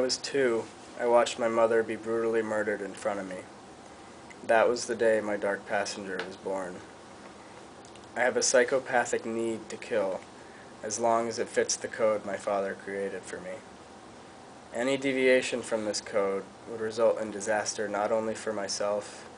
was 2, I watched my mother be brutally murdered in front of me. That was the day my dark passenger was born. I have a psychopathic need to kill, as long as it fits the code my father created for me. Any deviation from this code would result in disaster not only for myself,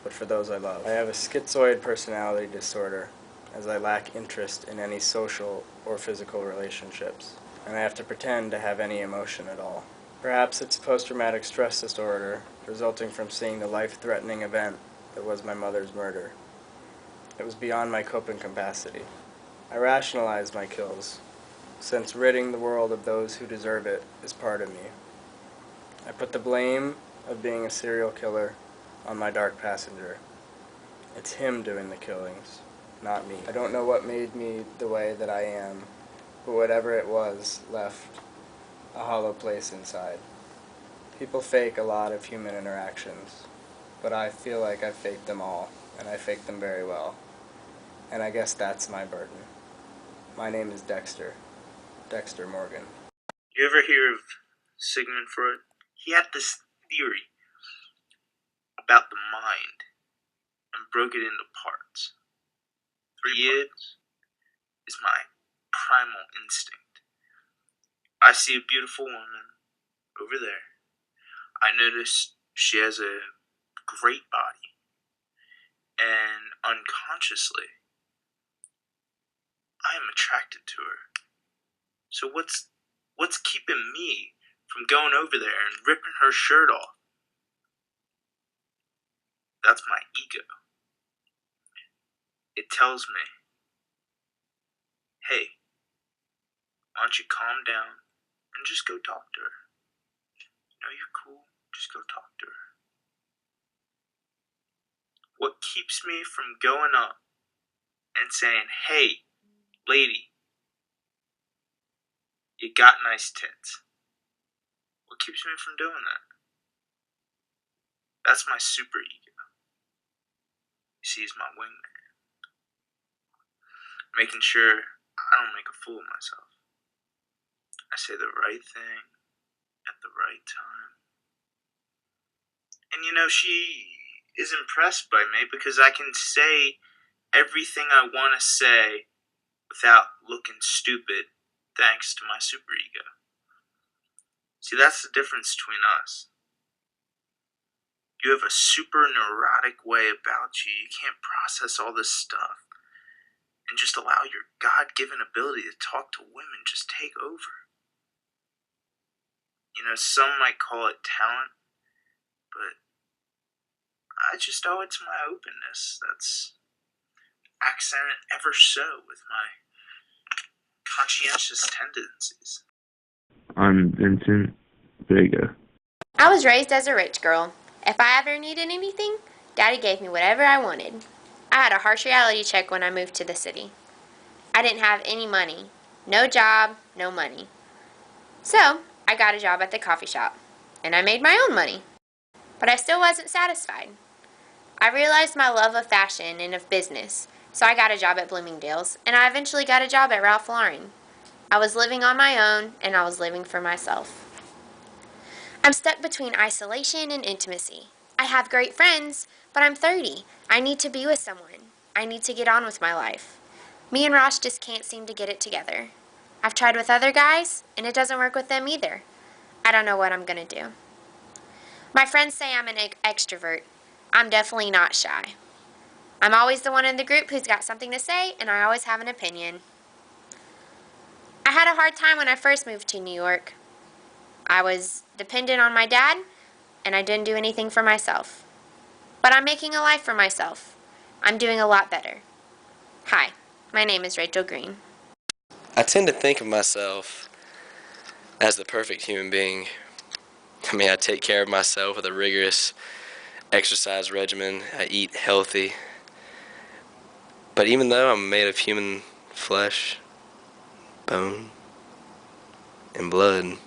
but for those I love. I have a schizoid personality disorder, as I lack interest in any social or physical relationships, and I have to pretend to have any emotion at all. Perhaps it's post-traumatic stress disorder, resulting from seeing the life-threatening event that was my mother's murder. It was beyond my coping capacity. I rationalized my kills, since ridding the world of those who deserve it is part of me. I put the blame of being a serial killer on my dark passenger. It's him doing the killings, not me. I don't know what made me the way that I am, but whatever it was left a hollow place inside. People fake a lot of human interactions, but I feel like I've faked them all, and I faked them very well. And I guess that's my burden. My name is Dexter. Dexter Morgan. You ever hear of Sigmund Freud? He had this theory about the mind and broke it into parts. 3 parts is my primal instinct. I see a beautiful woman over there. I notice she has a great body. And unconsciously, I am attracted to her. So what's keeping me from going over there and ripping her shirt off? That's my ego. It tells me, hey, why don't you calm down and just go talk to her? You know you're cool, just go talk to her. What keeps me from going up and saying, hey, lady, you got nice tits? What keeps me from doing that? That's my super ego. You see, he's my wingman. Making sure I don't make a fool of myself. I say the right thing at the right time. And you know, she is impressed by me because I can say everything I want to say without looking stupid thanks to my super ego. See, that's the difference between us. You have a super neurotic way about you. You can't process all this stuff. And just allow your God-given ability to talk to women just take over. You know, some might call it talent, but I just owe it to my openness. That's accented ever so with my conscientious tendencies. I'm Vincent Vega. I was raised as a rich girl. If I ever needed anything, Daddy gave me whatever I wanted. I had a harsh reality check when I moved to the city. I didn't have any money. No job, no money. So, I got a job at the coffee shop, and I made my own money. But I still wasn't satisfied. I realized my love of fashion and of business, so I got a job at Bloomingdale's, and I eventually got a job at Ralph Lauren. I was living on my own, and I was living for myself. I'm stuck between isolation and intimacy. I have great friends, but I'm 30. I need to be with someone. I need to get on with my life. Me and Ross just can't seem to get it together. I've tried with other guys, and it doesn't work with them either. I don't know what I'm gonna do. My friends say I'm an extrovert. I'm definitely not shy. I'm always the one in the group who's got something to say, and I always have an opinion. I had a hard time when I first moved to New York. I was dependent on my dad, and I didn't do anything for myself. But I'm making a life for myself. I'm doing a lot better. Hi, my name is Rachel Green. I tend to think of myself as the perfect human being. I mean, I take care of myself with a rigorous exercise regimen. I eat healthy. But even though I'm made of human flesh, bone, and blood,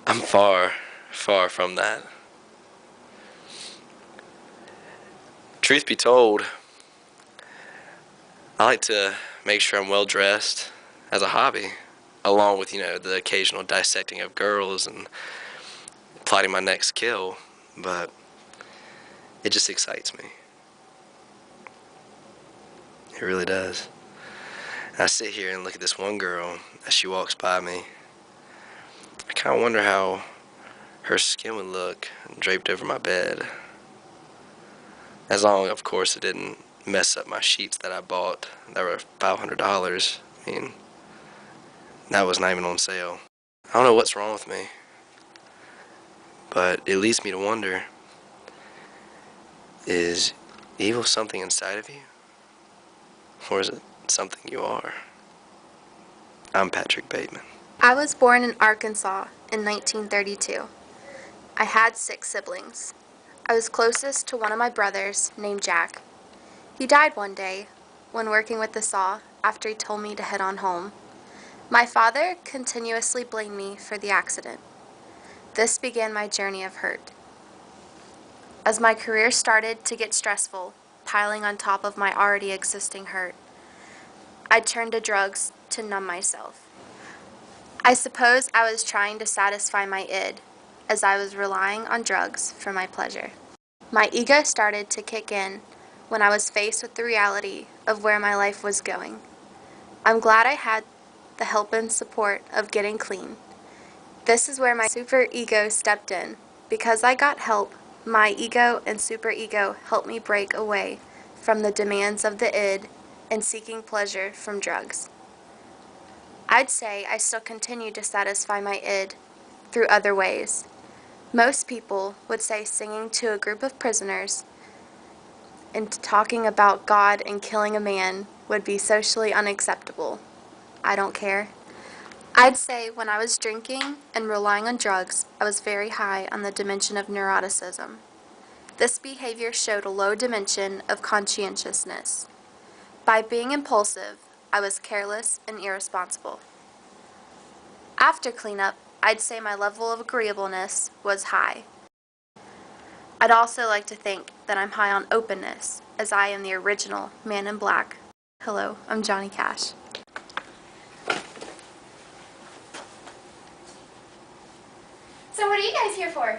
I'm far, far from that. Truth be told, I like to make sure I'm well dressed as a hobby. along with, the occasional dissecting of girls and plotting my next kill, but it just excites me. It really does. And I sit here and look at this one girl as she walks by me. I kind of wonder how her skin would look draped over my bed. As long, of course, it didn't mess up my sheets that I bought that were $500. I mean, that was not even on sale. I don't know what's wrong with me, but it leads me to wonder, is evil something inside of you? Or is it something you are? I'm Patrick Bateman. I was born in Arkansas in 1932. I had 6 siblings. I was closest to one of my brothers named Jack. He died one day when working with the saw after he told me to head on home. My father continuously blamed me for the accident. This began my journey of hurt. As my career started to get stressful, piling on top of my already existing hurt, I turned to drugs to numb myself. I suppose I was trying to satisfy my id, as I was relying on drugs for my pleasure. My ego started to kick in when I was faced with the reality of where my life was going. I'm glad I had the help and support of getting clean. This is where my super ego stepped in. Because I got help, my ego and super ego helped me break away from the demands of the id and seeking pleasure from drugs. I'd say I still continue to satisfy my id through other ways. Most people would say singing to a group of prisoners and talking about God and killing a man would be socially unacceptable. I don't care. I'd say when I was drinking and relying on drugs, I was very high on the dimension of neuroticism. This behavior showed a low dimension of conscientiousness. By being impulsive, I was careless and irresponsible. After cleanup, I'd say my level of agreeableness was high. I'd also like to think that I'm high on openness, as I am the original Man in Black. Hello, I'm Johnny Cash. So what are you guys here for?